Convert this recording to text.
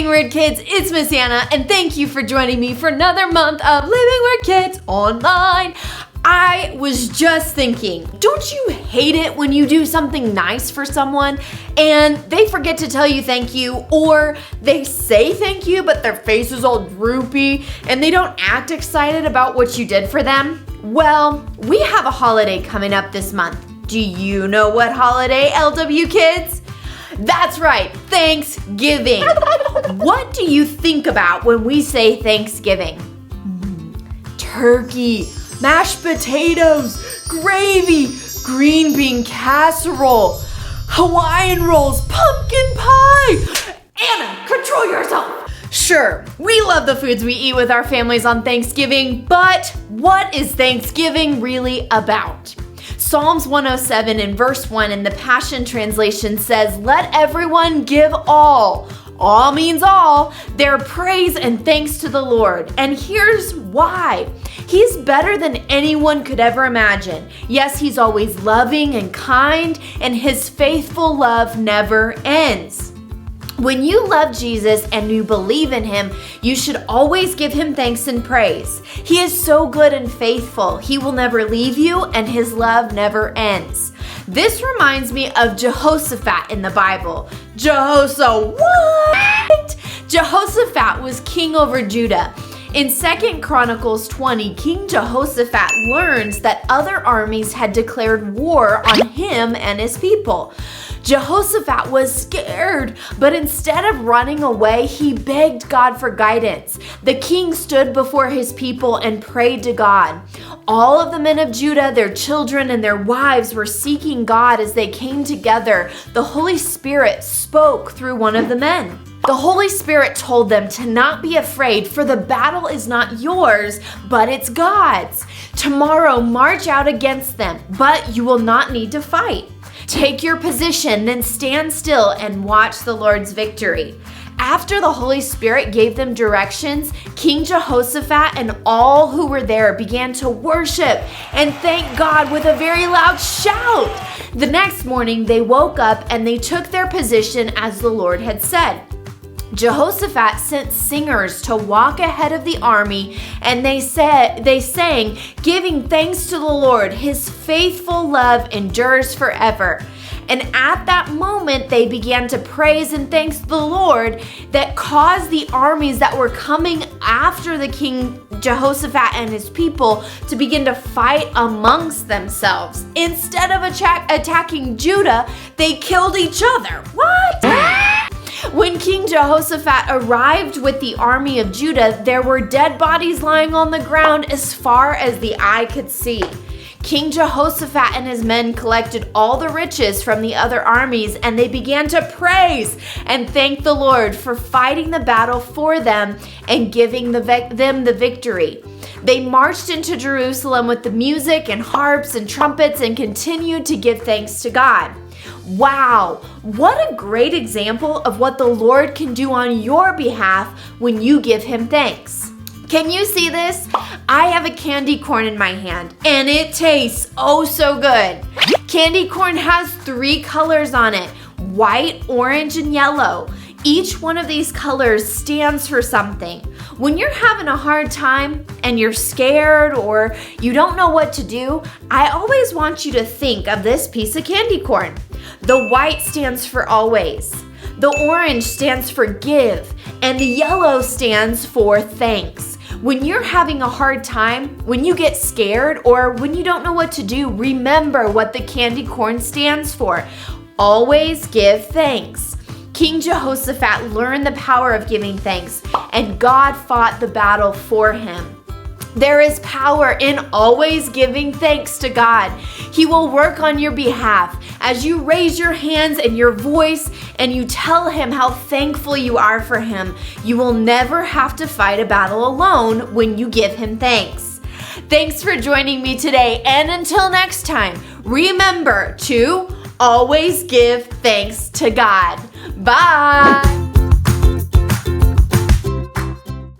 Living Word Kids, it's Miss Anna, and thank you for joining me for another month of Living Word Kids Online. I was just thinking, don't you hate it when you do something nice for someone and they forget to tell you thank you, or they say thank you but their face is all droopy and they don't act excited about what you did for them? Well, we have a holiday coming up this month. Do you know what holiday, LW kids? That's right, Thanksgiving. What do you think about when we say Thanksgiving? Turkey, mashed potatoes, gravy, green bean casserole, Hawaiian rolls, pumpkin pie. Anna, control yourself. Sure, we love the foods we eat with our families on Thanksgiving, but what is Thanksgiving really about? Psalms 107 in verse 1 in the Passion Translation says, "Let everyone give all means all, their praise and thanks to the Lord." And here's why. He's better than anyone could ever imagine. Yes, he's always loving and kind, and his faithful love never ends. When you love Jesus and you believe in him, you should always give him thanks and praise. He is so good and faithful. He will never leave you, and his love never ends. This reminds me of Jehoshaphat in the Bible. What? Jehoshaphat was king over Judah. In 2 Chronicles 20, King Jehoshaphat learns that other armies had declared war on him and his people. Jehoshaphat was scared, but instead of running away, he begged God for guidance. The king stood before his people and prayed to God. All of the men of Judah, their children, and their wives were seeking God as they came together. The Holy Spirit spoke through one of the men. The Holy Spirit told them to not be afraid, for the battle is not yours, but it's God's. Tomorrow march out against them, but you will not need to fight. Take your position, then stand still and watch the Lord's victory. After the Holy Spirit gave them directions, King Jehoshaphat and all who were there began to worship and thank God with a very loud shout. The next morning, they woke up and they took their position as the Lord had said. Jehoshaphat sent singers to walk ahead of the army, and they sang, giving thanks to the Lord. His faithful love endures forever. And at that moment, they began to praise and thank the Lord that caused the armies that were coming after the king Jehoshaphat and his people to begin to fight amongst themselves. Instead of attacking Judah, they killed each other. What? When King Jehoshaphat arrived with the army of Judah, there were dead bodies lying on the ground as far as the eye could see. King Jehoshaphat and his men collected all the riches from the other armies, and they began to praise and thank the Lord for fighting the battle for them and giving them the victory. They marched into Jerusalem with the music and harps and trumpets and continued to give thanks to God. Wow, what a great example of what the Lord can do on your behalf when you give him thanks. Can you see this? I have a candy corn in my hand, and it tastes oh so good. Candy corn has 3 colors on it: white, orange, and yellow. Each one of these colors stands for something. When you're having a hard time and you're scared or you don't know what to do, I always want you to think of this piece of candy corn. The white stands for always. The orange stands for give, and the yellow stands for thanks. When you're having a hard time, when you get scared, or when you don't know what to do, remember what the candy corn stands for. Always give thanks. King Jehoshaphat learned the power of giving thanks, and God fought the battle for him. There is power in always giving thanks to God. He will work on your behalf as you raise your hands and your voice and you tell him how thankful you are for him. You will never have to fight a battle alone when you give him thanks. Thanks for joining me today, and until next time, remember to always give thanks to God. Bye.